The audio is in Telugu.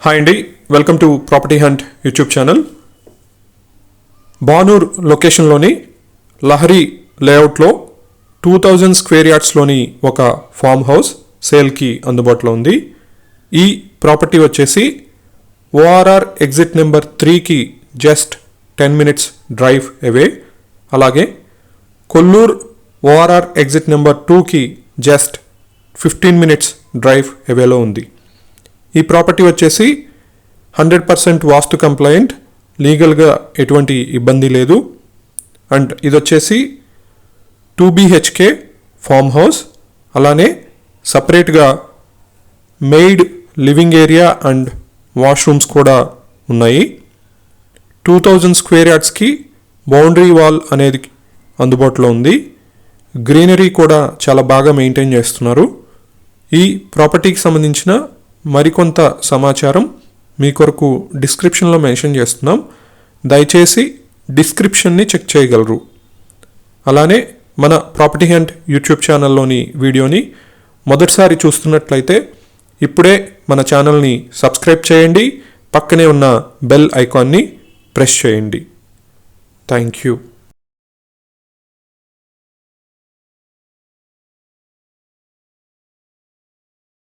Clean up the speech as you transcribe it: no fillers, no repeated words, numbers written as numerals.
హాయ్ అండి, welcome to property hunt YouTube channel. Banur లొకేషన్లోని లహరి లేఅవుట్లో 2000 స్క్వేర్ యార్డ్స్లోని ఒక ఫామ్ హౌస్ సేల్కి అందుబాటులో ఉంది. ఈ ప్రాపర్టీ వచ్చేసి ఓఆర్ఆర్ ఎగ్జిట్ నెంబర్ 3కి జస్ట్ 10 minutes డ్రైవ్ అవే, అలాగే కొల్లూర్ ఓఆర్ఆర్ ఎగ్జిట్ నెంబర్ 2కి జస్ట్ 15 minutes డ్రైవ్ అవేలో ఉంది. ఈ ప్రాపర్టీ వచ్చేసి 100% వాస్తు కంప్లైంట్, లీగల్గా ఎటువంటి ఇబ్బంది లేదు. అండ్ ఇది వచ్చేసి 2 BHK ఫామ్ హౌస్, అలానే సపరేట్గా maid living area and washrooms కూడా ఉన్నాయి. 2000 స్క్వేర్ యార్డ్స్కి బౌండరీ వాల్ అనేది అందుబాటులో ఉంది. గ్రీనరీ కూడా చాలా బాగా మెయింటైన్ చేస్తున్నారు. ఈ ప్రాపర్టీకి సంబంధించిన మరికొంత సమాచారం మీ కొరకు డిస్క్రిప్షన్లో మెన్షన్ చేస్తున్నాం. దయచేసి డిస్క్రిప్షన్ని చెక్ చేయగలరు. అలానే మన ప్రాపర్టీ హంట్ యూట్యూబ్ ఛానల్లోని వీడియోని మొదటిసారి చూస్తున్నట్లయితే ఇప్పుడే మన ఛానల్ని సబ్స్క్రైబ్ చేయండి, పక్కనే ఉన్న బెల్ ఐకాన్ని ప్రెస్ చేయండి. Thank you.